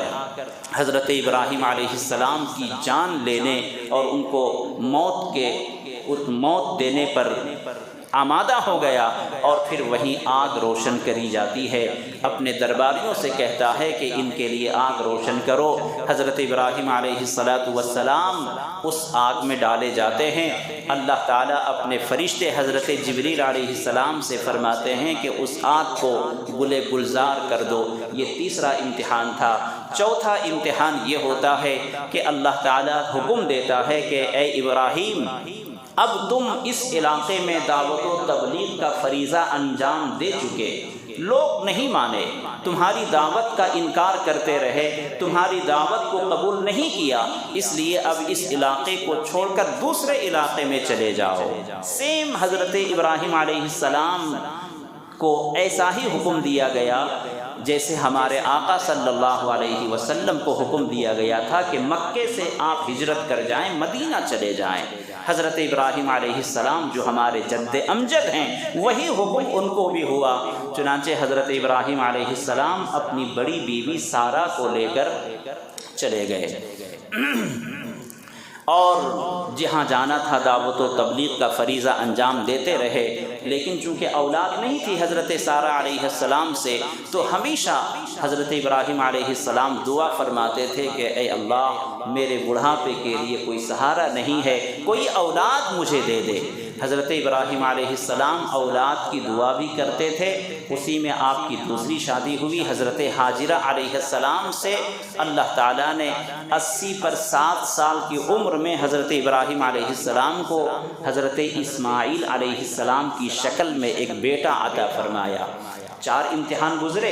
S2: حضرت ابراہیم علیہ السلام کی جان لینے اور ان کو موت دینے پر آمادہ ہو گیا، اور پھر وہیں آگ روشن کری جاتی ہے۔ اپنے درباریوں سے کہتا ہے کہ ان کے لیے آگ روشن کرو۔ حضرت ابراہیم علیہ السلام اس آگ میں ڈالے جاتے ہیں۔ اللہ تعالیٰ اپنے فرشتے حضرت جبریل علیہ السلام سے فرماتے ہیں کہ اس آگ کو گل گلزار کر دو۔ یہ تیسرا امتحان تھا۔ چوتھا امتحان یہ ہوتا ہے کہ اللہ تعالیٰ حکم دیتا ہے کہ اے ابراہیم، اب تم اس علاقے میں دعوت و تبلیغ کا فریضہ انجام دے چکے، لوگ نہیں مانے، تمہاری دعوت کا انکار کرتے رہے، تمہاری دعوت کو قبول نہیں کیا، اس لیے اب اس علاقے کو چھوڑ کر دوسرے علاقے میں چلے جاؤ۔ سیم حضرت ابراہیم علیہ السلام کو ایسا ہی حکم دیا گیا جیسے ہمارے آقا صلی اللہ علیہ وسلم کو حکم دیا گیا تھا کہ مکے سے آپ ہجرت کر جائیں، مدینہ چلے جائیں۔ حضرت ابراہیم علیہ السلام جو ہمارے جد امجد ہیں، وہی حکم ان کو بھی ہوا۔ چنانچہ حضرت ابراہیم علیہ السلام اپنی بڑی بیوی سارہ کو لے کر چلے گئے اور جہاں جانا تھا دعوت و تبلیغ کا فریضہ انجام دیتے رہے، لیکن چونکہ اولاد نہیں تھی حضرت سارہ علیہ السلام سے، تو ہمیشہ حضرت ابراہیم علیہ السلام دعا فرماتے تھے کہ اے اللہ، میرے بڑھاپے کے لیے کوئی سہارا نہیں ہے، کوئی اولاد مجھے دے دے۔ حضرت ابراہیم علیہ السلام اولاد کی دعا بھی کرتے تھے۔ اسی میں آپ کی دوسری شادی ہوئی حضرت حاجرہ علیہ السلام سے۔ اللہ تعالیٰ نے 80 پر 7 سال کی عمر میں حضرت ابراہیم علیہ السلام کو حضرت اسماعیل علیہ السلام کی شکل میں ایک بیٹا عطا فرمایا۔ 4 امتحان گزرے،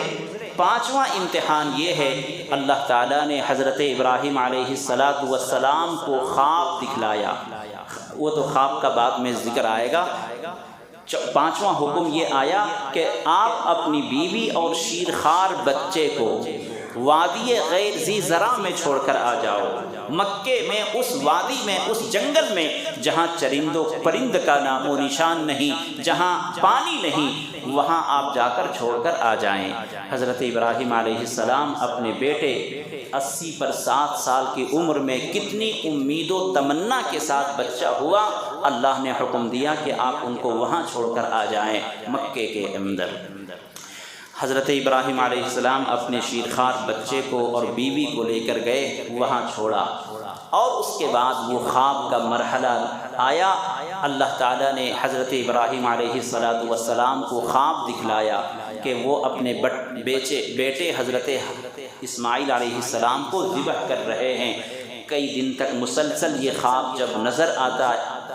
S2: 5واں امتحان یہ ہے، اللہ تعالیٰ نے حضرت ابراہیم علیہ السلام کو خواب دکھلایا۔ وہ تو خواب کا بعد میں ذکر آئے گا۔ 5واں حکم یہ آیا کہ آپ اپنی بیوی اور شیرخوار بچے کو وادی غیر ذی زرع میں چھوڑ کر آ جاؤ۔ مکے میں اس وادی میں، اس جنگل میں جہاں چرند و پرند کا نام و نشان نہیں، جہاں پانی نہیں، وہاں آپ جا کر چھوڑ کر آ جائیں۔ حضرت ابراہیم علیہ السلام اپنے بیٹے 80 پر 7 سال کی عمر میں کتنی امید و تمنا کے ساتھ بچہ ہوا، اللہ نے حکم دیا کہ آپ ان کو وہاں چھوڑ کر آ جائیں مکے کے اندر۔ حضرت ابراہیم علیہ السلام اپنے شیرخوار بچے کو اور بیوی کو لے کر گئے، وہاں چھوڑا، اور اس کے بعد وہ خواب کا مرحلہ آیا۔ اللہ تعالیٰ نے حضرت ابراہیم علیہ السلام کو خواب دکھلایا کہ وہ اپنے بیٹے حضرت اسماعیل علیہ السلام کو ذبح کر رہے ہیں۔ کئی دن تک مسلسل یہ خواب جب نظر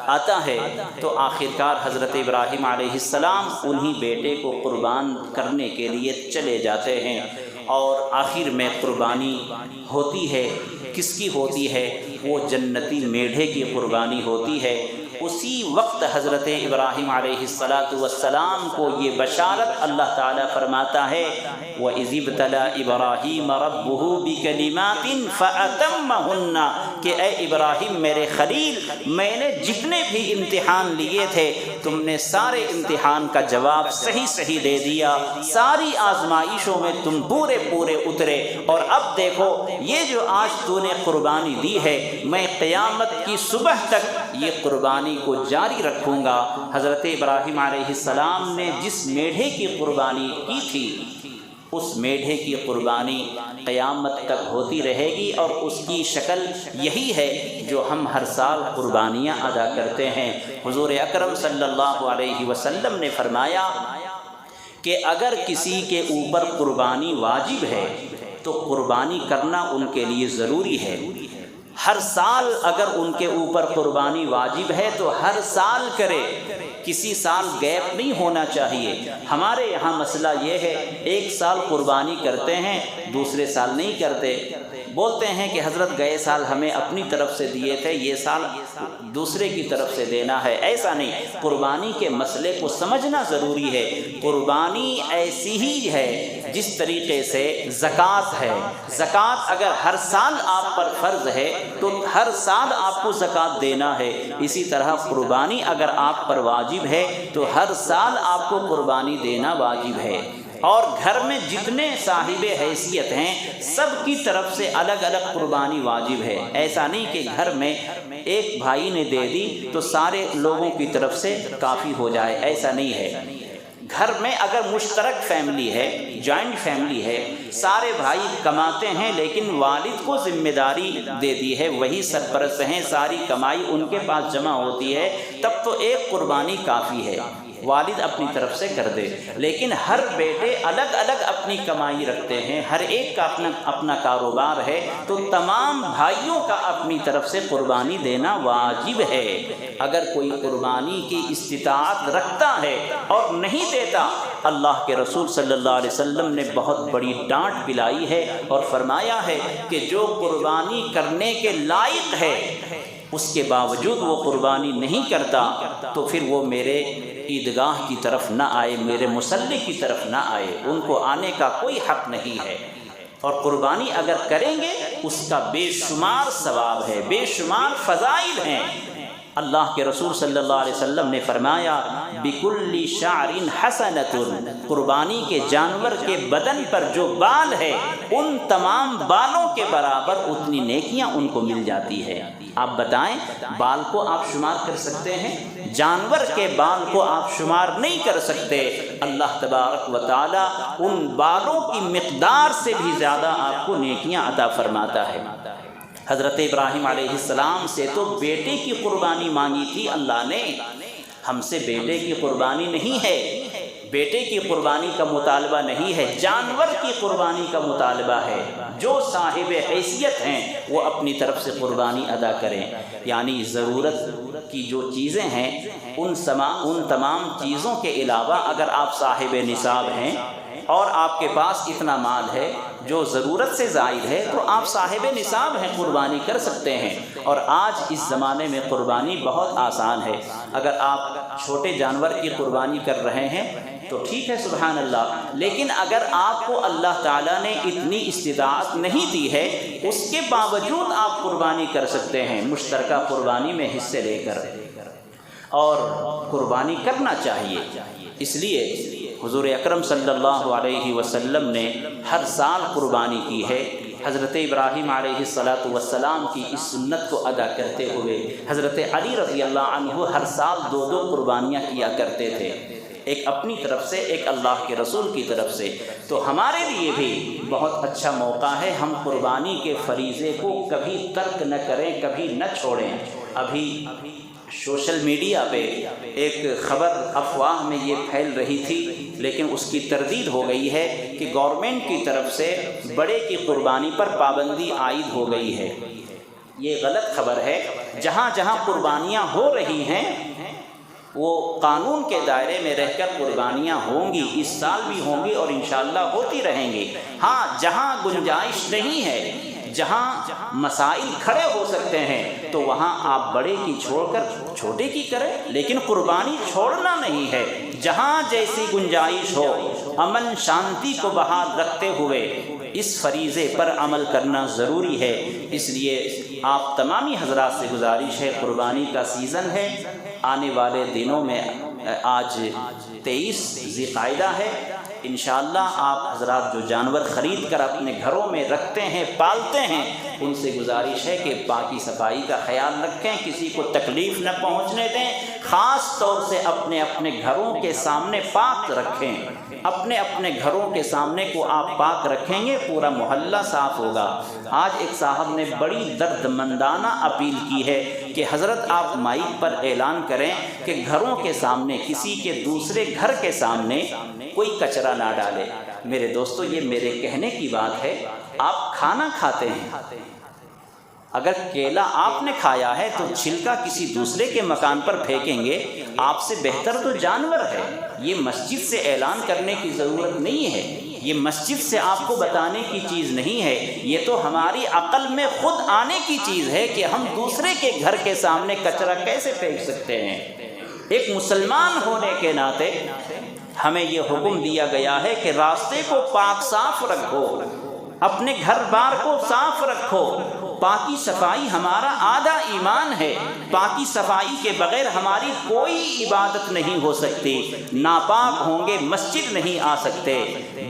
S2: آتا ہے تو آخرکار حضرت ابراہیم علیہ السلام انہی بیٹے کو قربان کرنے کے لیے چلے جاتے ہیں، اور آخر میں قربانی ہوتی ہے۔ کس کی ہوتی ہے؟ وہ جنتی میڑھے کی قربانی ہوتی ہے۔ اسی وقت حضرت ابراہیم علیہ السلام کو یہ بشارت اللہ تعالیٰ فرماتا ہے، وَإِذِ ابْتَلَىٰ إِبْرَاهِيمَ رَبُّهُ بِكَلِمَاتٍ فَأَتَمَّهُنَّ کہ اے ابراہیم میرے خلیل، میں نے جتنے بھی امتحان لیے تھے تم نے سارے امتحان کا جواب صحیح دے دیا، ساری آزمائشوں میں تم پورے اترے، اور اب دیکھو یہ جو آج تو نے قربانی دی ہے، میں قیامت کی صبح تک یہ قربانی کو جاری رکھوں گا۔ حضرت ابراہیم علیہ السلام نے جس میڑھے کی قربانی کی تھی، اس میڑھے کی قربانی قیامت تک ہوتی رہے گی، اور اس کی شکل یہی ہے جو ہم ہر سال قربانیاں ادا کرتے ہیں۔ حضور اکرم صلی اللہ علیہ وسلم نے فرمایا کہ اگر کسی کے اوپر قربانی واجب ہے تو قربانی کرنا ان کے لیے ضروری ہے۔ ہر سال اگر ان کے اوپر قربانی واجب ہے تو ہر سال کرے، کسی سال گیپ نہیں ہونا چاہیے۔ ہمارے یہاں مسئلہ یہ ہے، ایک سال قربانی کرتے ہیں، دوسرے سال نہیں کرتے، بولتے ہیں کہ حضرت گئے سال ہمیں اپنی طرف سے دیے تھے، یہ سال دوسرے کی طرف سے دینا ہے۔ ایسا نہیں، قربانی کے مسئلے کو سمجھنا ضروری ہے۔ قربانی ایسی ہی ہے جس طریقے سے زکوٰۃ ہے۔ زکوٰۃ اگر ہر سال آپ پر فرض ہے تو ہر سال آپ کو زکوٰۃ دینا ہے۔ اسی طرح قربانی اگر آپ پر واجب ہے تو ہر سال آپ کو قربانی دینا واجب ہے۔ اور گھر میں جتنے صاحب حیثیت ہیں سب کی طرف سے الگ الگ قربانی واجب ہے۔ ایسا نہیں کہ گھر میں ایک بھائی نے دے دی تو سارے لوگوں کی طرف سے کافی ہو جائے، ایسا نہیں ہے۔ گھر میں اگر مشترک فیملی ہے، جوائنٹ فیملی ہے، سارے بھائی کماتے ہیں لیکن والد کو ذمہ داری دے دی ہے، وہی سرپرست ہیں، ساری کمائی ان کے پاس جمع ہوتی ہے، تب تو ایک قربانی کافی ہے، والد اپنی طرف سے کر دے۔ لیکن ہر بیٹے الگ الگ اپنی کمائی رکھتے ہیں، ہر ایک کا اپنا کاروبار ہے، تو تمام بھائیوں کا اپنی طرف سے قربانی دینا واجب ہے۔ اگر کوئی قربانی کی استطاعت رکھتا ہے اور نہیں دیتا، اللہ کے رسول صلی اللہ علیہ وسلم نے بہت بڑی ڈانٹ پلائی ہے اور فرمایا ہے کہ جو قربانی کرنے کے لائق ہے اس کے باوجود وہ قربانی نہیں کرتا تو پھر وہ میرے عیدگاہ کی طرف نہ آئے، میرے مصلی کی طرف نہ آئے، ان کو آنے کا کوئی حق نہیں ہے۔ اور قربانی اگر کریں گے اس کا بے شمار ثواب ہے، بے شمار فضائل ہیں۔ اللہ کے رسول صلی اللہ علیہ وسلم نے فرمایا بِكُلِّ شَعْرٍ حَسَنَةٌ، قربانی کے جانور کے بدن پر جو بال ہے ان تمام بالوں کے برابر اتنی نیکیاں ان کو مل جاتی ہے۔ آپ بتائیں، بال کو آپ شمار کر سکتے ہیں؟ جانور کے بال کو آپ شمار نہیں کر سکتے، اللہ تبارک و تعالی ان بالوں کی مقدار سے بھی زیادہ آپ کو نیکیاں عطا فرماتا ہے۔ حضرت ابراہیم علیہ السلام سے تو بیٹے کی قربانی مانگی تھی اللہ نے، ہم سے بیٹے کی قربانی نہیں ہے، بیٹے کی قربانی کا مطالبہ نہیں ہے، جانور کی قربانی کا مطالبہ ہے۔ جو صاحب حیثیت ہیں وہ اپنی طرف سے قربانی ادا کریں، یعنی ضرورت کی جو چیزیں ہیں ان تمام چیزوں کے علاوہ اگر آپ صاحب نصاب ہیں اور آپ کے پاس اتنا مال ہے جو ضرورت سے زائد ہے تو آپ صاحب نصاب ہیں، قربانی کر سکتے ہیں۔ اور آج اس زمانے میں قربانی بہت آسان ہے، اگر آپ چھوٹے جانور کی قربانی کر رہے ہیں تو ٹھیک ہے، سبحان اللہ، لیکن اگر آپ کو اللہ تعالیٰ نے اتنی استطاعت نہیں دی ہے اس کے باوجود آپ قربانی کر سکتے ہیں، مشترکہ قربانی میں حصے لے کر، اور قربانی کرنا چاہیے۔ اس لیے حضور اکرم صلی اللہ علیہ وسلم نے ہر سال قربانی کی ہے۔ حضرت ابراہیم علیہ السلام کی اس سنت کو ادا کرتے ہوئے حضرت علی رضی اللہ عنہ ہر سال 2 قربانیاں کیا کرتے تھے، ایک اپنی طرف سے، ایک اللہ کے رسول کی طرف سے۔ تو ہمارے لیے بھی بہت اچھا موقع ہے، ہم قربانی کے فریضے کو کبھی ترک نہ کریں، کبھی نہ چھوڑیں۔ ابھی سوشل میڈیا پہ ایک خبر افواہ میں یہ پھیل رہی تھی، لیکن اس کی تردید ہو گئی ہے کہ گورنمنٹ کی طرف سے بڑے کی قربانی پر پابندی عائد ہو گئی ہے۔ یہ غلط خبر ہے۔ جہاں جہاں قربانیاں ہو رہی ہیں وہ قانون کے دائرے میں رہ کر قربانیاں ہوں گی، اس سال بھی ہوں گی اور انشاءاللہ ہوتی رہیں گی۔ ہاں، جہاں گنجائش نہیں ہے، جہاں مسائل کھڑے ہو سکتے ہیں تو وہاں آپ بڑے کی چھوڑ کر چھوٹے کی کریں، لیکن قربانی چھوڑنا نہیں ہے۔ جہاں جیسی گنجائش ہو، امن شانتی کو بحال رکھتے ہوئے اس فریضے پر عمل کرنا ضروری ہے۔ اس لیے آپ تمامی حضرات سے گزارش ہے، قربانی کا سیزن ہے، آنے والے دنوں میں آج 23 ذی القعدہ ہے، انشاءاللہ آپ حضرات جو جانور خرید کر اپنے گھروں میں رکھتے ہیں، پالتے ہیں، ان سے گزارش ہے کہ پاکی صفائی کا خیال رکھیں، کسی کو تکلیف نہ پہنچنے دیں، خاص طور سے اپنے اپنے گھروں کے سامنے پاک رکھیں۔ اپنے اپنے گھروں کے سامنے کو آپ پاک رکھیں گے پورا محلہ صاف ہوگا۔ آج ایک صاحب نے بڑی درد مندانہ اپیل کی ہے کہ حضرت آپ مائک پر اعلان کریں کہ گھروں کے سامنے، کسی کے دوسرے گھر کے سامنے کوئی کچرا نہ ڈالے۔ میرے دوستو، یہ میرے کہنے کی بات ہے۔ آپ کھانا کھاتے ہیں، اگر کیلا آپ نے کھایا ہے تو چھلکا کسی دوسرے کے مکان پر پھینکیں گے، آپ سے بہتر تو جانور ہے۔ یہ مسجد سے اعلان کرنے کی ضرورت نہیں ہے، یہ مسجد سے آپ کو بتانے کی چیز نہیں ہے، یہ تو ہماری عقل میں خود آنے کی چیز ہے کہ ہم دوسرے کے گھر کے سامنے کچرا کیسے پھینک سکتے ہیں۔ ایک مسلمان ہونے کے ناطے ہمیں یہ حکم دیا گیا ہے کہ راستے کو پاک صاف رکھو، اپنے گھر بار کو صاف رکھو، پاکی صفائی ہمارا آدھا ایمان ہے۔ پاکی صفائی کے بغیر ہماری کوئی عبادت نہیں ہو سکتی۔ ناپاک ہوں گے مسجد نہیں آ سکتے،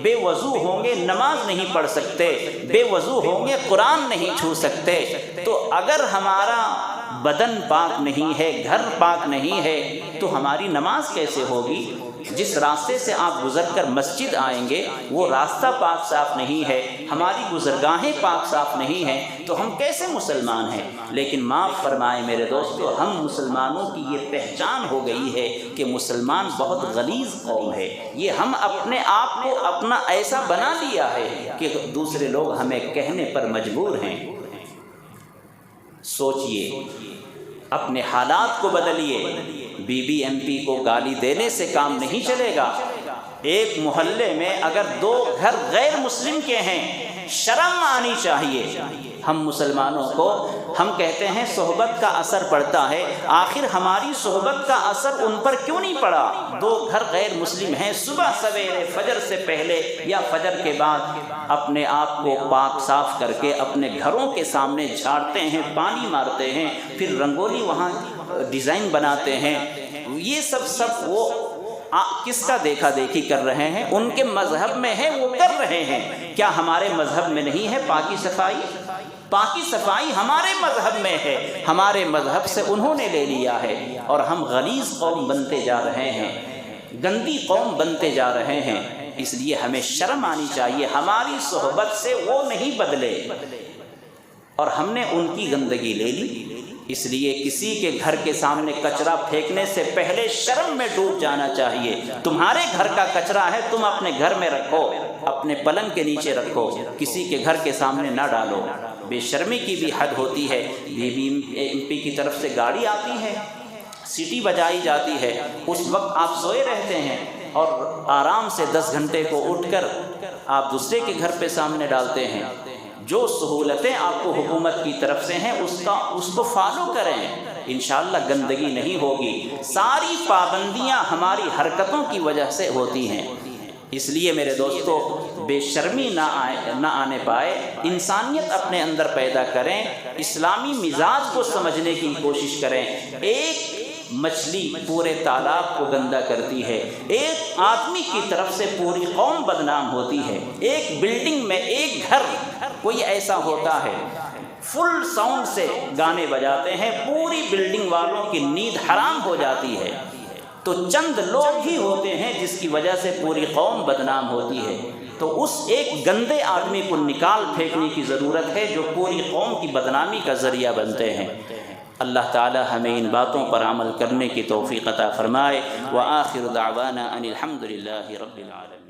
S2: بے وضو ہوں گے نماز نہیں پڑھ سکتے، بے وضو ہوں گے قرآن نہیں چھو سکتے۔ تو اگر ہمارا بدن پاک نہیں ہے، گھر پاک نہیں ہے، تو ہماری نماز کیسے ہوگی؟ جس راستے سے آپ گزر کر مسجد آئیں گے وہ راستہ پاک صاف نہیں ہے، ہماری گزرگاہیں پاک صاف نہیں ہیں، تو ہم کیسے مسلمان ہیں؟ لیکن معاف فرمائیں میرے دوستو، ہم مسلمانوں کی یہ پہچان ہو گئی ہے کہ مسلمان بہت غلیظ قوم ہے۔ یہ ہم اپنے آپ کو اپنا ایسا بنا لیا ہے کہ دوسرے لوگ ہمیں کہنے پر مجبور ہیں۔ سوچئے، اپنے حالات کو بدلیے۔ بی بی ایم پی کو گالی دینے سے کام نہیں چلے گا۔ ایک محلے میں اگر 2 گھر غیر مسلم کے ہیں، شرم آنی چاہیے۔ ہم مسلمانوں کو ہم کہتے ہیں صحبت کا اثر پڑتا ہے، آخر ہماری صحبت کا اثر ان پر کیوں نہیں پڑا؟ 2 گھر غیر مسلم ہیں، صبح سویرے فجر سے پہلے یا فجر کے بعد اپنے آپ کو پاک صاف کر کے اپنے گھروں کے سامنے جھاڑتے ہیں، پانی مارتے ہیں، پھر رنگولی وہاں ڈیزائن بناتے ہیں۔ یہ سب وہ کس کا دیکھا دیکھی کر رہے ہیں؟ ان کے مذہب میں ہے، وہ کر رہے ہیں۔ کیا ہمارے مذہب میں نہیں ہے پاکی صفائی؟ پاکی صفائی ہمارے مذہب میں ہے، ہمارے مذہب سے انہوں نے لے لیا ہے، اور ہم غلیظ قوم بنتے جا رہے ہیں، گندی قوم بنتے جا رہے ہیں۔ اس لیے ہمیں شرم آنی چاہیے، ہماری صحبت سے وہ نہیں بدلے اور ہم نے ان کی گندگی لے لی۔ اس لیے کسی کے گھر کے سامنے کچرا پھینکنے سے پہلے شرم میں ڈوب جانا چاہیے۔ تمہارے گھر کا کچرا ہے، تم اپنے گھر میں رکھو، اپنے پلنگ کے نیچے رکھو، کسی کے گھر کے سامنے نہ ڈالو۔ بے شرمی کی بھی حد ہوتی ہے۔ بی بی ایم پی کی طرف سے گاڑی آتی ہے، سیٹی بجائی جاتی ہے، اس وقت آپ سوئے رہتے ہیں اور آرام سے 10 گھنٹے کو اٹھ کر آپ دوسرے کے گھر پہ سامنے ڈالتے ہیں۔ جو سہولتیں آپ کو حکومت کی طرف سے ہیں اس کو فالو کریں، انشاءاللہ گندگی نہیں ہوگی۔ ساری پابندیاں ہماری حرکتوں کی وجہ سے ہوتی ہیں۔ اس لیے میرے دوستو، بے شرمی نہ آنے پائے، انسانیت اپنے اندر پیدا کریں، اسلامی مزاج کو سمجھنے کی کوشش کریں۔ ایک مچھلی پورے تالاب کو گندا کرتی ہے، ایک آدمی کی طرف سے پوری قوم بدنام ہوتی ہے۔ ایک بلڈنگ میں ایک گھر کوئی ایسا ہوتا ہے، فل ساؤنڈ سے گانے بجاتے ہیں، پوری بلڈنگ والوں کی نیند حرام ہو جاتی ہے، تو چند لوگ ہی ہوتے ہیں جس کی وجہ سے پوری قوم بدنام ہوتی ہے۔ تو اس ایک گندے آدمی کو نکال پھینکنے کی ضرورت ہے جو پوری قوم کی بدنامی کا ذریعہ بنتے ہیں۔ اللہ تعالی ہمیں ان باتوں پر عمل کرنے کی توفیق عطا فرمائے۔ وآخر دعوانا ان الحمد للہ رب العالمین۔